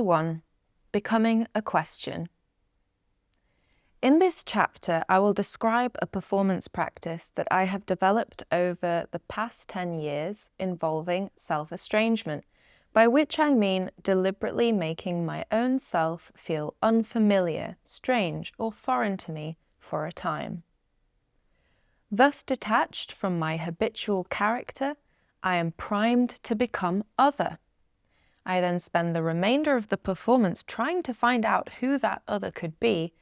Chapter 1, Becoming a Question. In this chapter, I will describe a performance practice that I have developed over the past 10 years involving self-estrangement, by which I mean deliberately making my own self feel unfamiliar, strange, or foreign to me for a time. Thus detached from my habitual character, I am primed to become other. I then spend the remainder of the performance trying to find out who that other could be,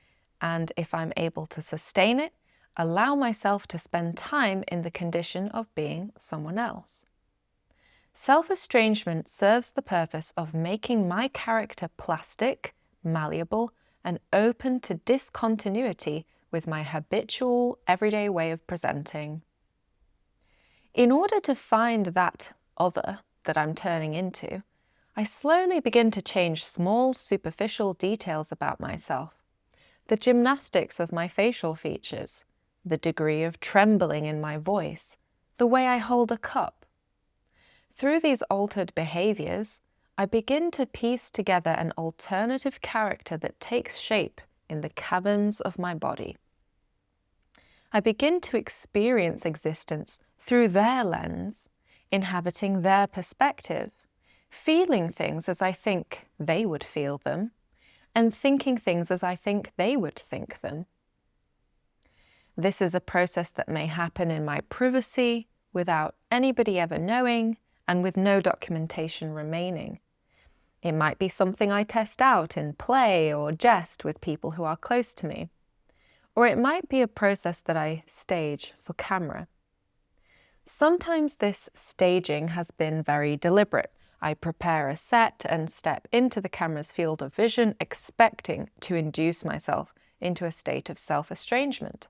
and if I'm able to sustain it, allow myself to spend time in the condition of being someone else. Self-estrangement serves the purpose of making my character plastic, malleable, and open to discontinuity with my habitual, everyday way of presenting. In order to find that other that I'm turning into, I slowly begin to change small, superficial details about myself. The gymnastics of my facial features, the degree of trembling in my voice, the way I hold a cup. Through these altered behaviours, I begin to piece together an alternative character that takes shape in the caverns of my body. I begin to experience existence through their lens, inhabiting their perspective, feeling things as I think they would feel them, and thinking things as I think they would think them. This is a process that may happen in my privacy, without anybody ever knowing, and with no documentation remaining. It might be something I test out in play or jest with people who are close to me. Or it might be a process that I stage for camera. Sometimes this staging has been very deliberate. I prepare a set and step into the camera's field of vision, expecting to induce myself into a state of self-estrangement.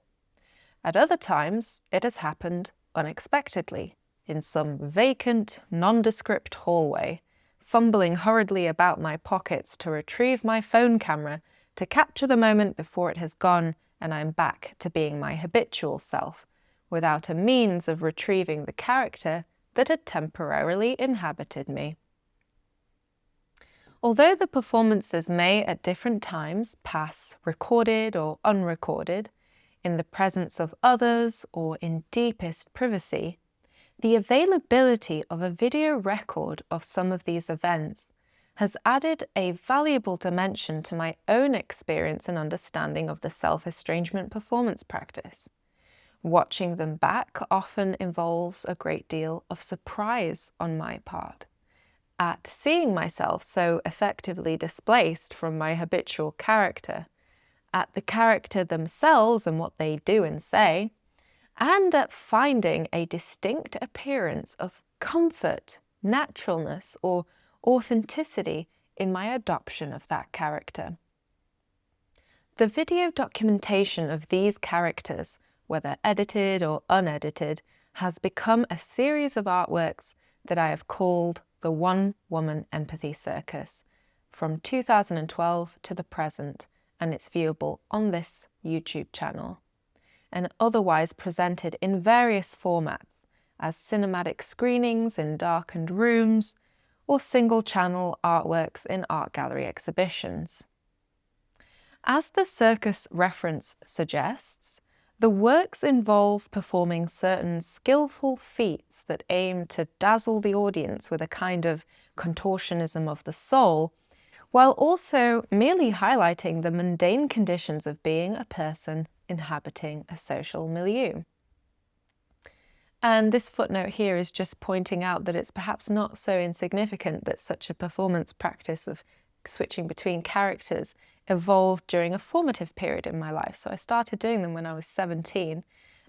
At other times, it has happened unexpectedly, in some vacant, nondescript hallway, fumbling hurriedly about my pockets to retrieve my phone camera to capture the moment before it has gone and I'm back to being my habitual self, without a means of retrieving the character that had temporarily inhabited me. Although the performances may at different times pass recorded or unrecorded, in the presence of others or in deepest privacy, the availability of a video record of some of these events has added a valuable dimension to my own experience and understanding of the self-estrangement performance practice. Watching them back often involves a great deal of surprise on my part at seeing myself so effectively displaced from my habitual character, at the character themselves and what they do and say, and at finding a distinct appearance of comfort, naturalness, or authenticity in my adoption of that character. The video documentation of these characters, whether edited or unedited, has become a series of artworks that I have called the One-Woman Empathy Circus, from 2012 to the present, and it's viewable on this YouTube channel, and otherwise presented in various formats as cinematic screenings in darkened rooms or single-channel artworks in art gallery exhibitions. As the circus reference suggests, the works involve performing certain skillful feats that aim to dazzle the audience with a kind of contortionism of the soul, while also merely highlighting the mundane conditions of being a person inhabiting a social milieu. And this footnote here is just pointing out that it's perhaps not so insignificant that such a performance practice of switching between characters evolved during a formative period in my life. So I started doing them when I was 17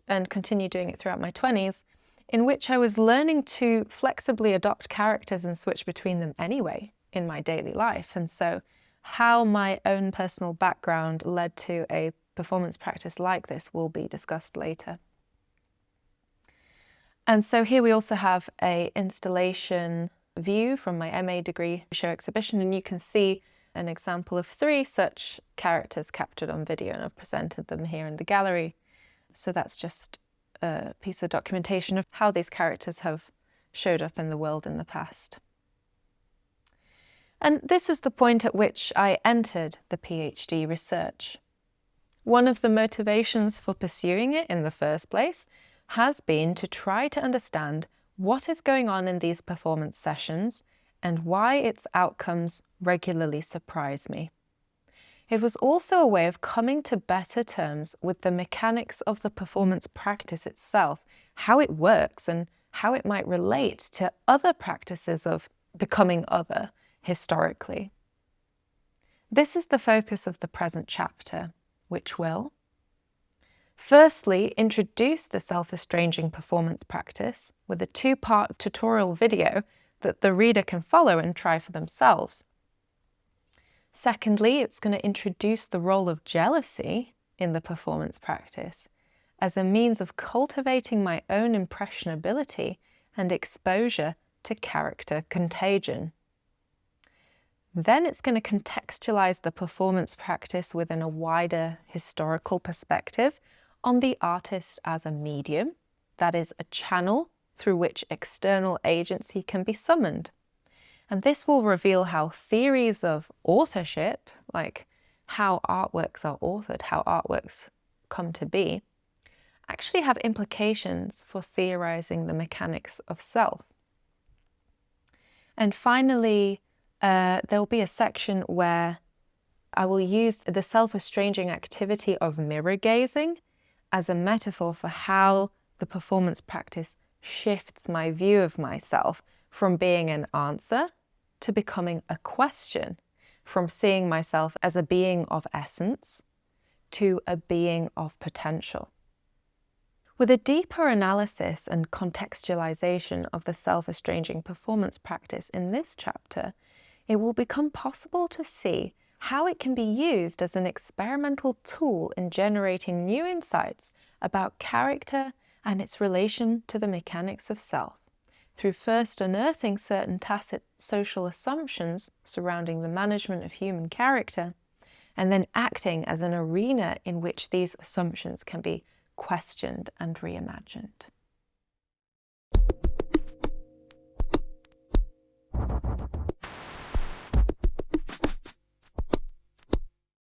and continued doing it throughout my 20s, in which I was learning to flexibly adopt characters and switch between them anyway in my daily life. And so how my own personal background led to a performance practice like this will be discussed later. And so here we also have an installation view from my MA degree show exhibition, and you can see an example of 3 such characters captured on video, and I've presented them here in the gallery. So that's just a piece of documentation of how these characters have showed up in the world in the past. And this is the point at which I entered the PhD research. One of the motivations for pursuing it in the first place has been to try to understand what is going on in these performance sessions and why its outcomes regularly surprise me. It was also a way of coming to better terms with the mechanics of the performance practice itself, how it works and how it might relate to other practices of becoming other historically. This is the focus of the present chapter, which will firstly introduce the self-estranging performance practice with a two-part tutorial video that the reader can follow and try for themselves. Secondly, it's going to introduce the role of jealousy in the performance practice as a means of cultivating my own impressionability and exposure to character contagion. Then it's going to contextualize the performance practice within a wider historical perspective on the artist as a medium, that is, a channel through which external agency can be summoned. And this will reveal how theories of authorship, like how artworks are authored, how artworks come to be, actually have implications for theorizing the mechanics of self. And finally, there will be a section where I will use the self-estranging activity of mirror gazing as a metaphor for how the performance practice shifts my view of myself from being an answer to becoming a question, from seeing myself as a being of essence to a being of potential. With a deeper analysis and contextualization of the self-estranging performance practice in this chapter, it will become possible to see how it can be used as an experimental tool in generating new insights about character and its relation to the mechanics of self, through first unearthing certain tacit social assumptions surrounding the management of human character, and then acting as an arena in which these assumptions can be questioned and reimagined.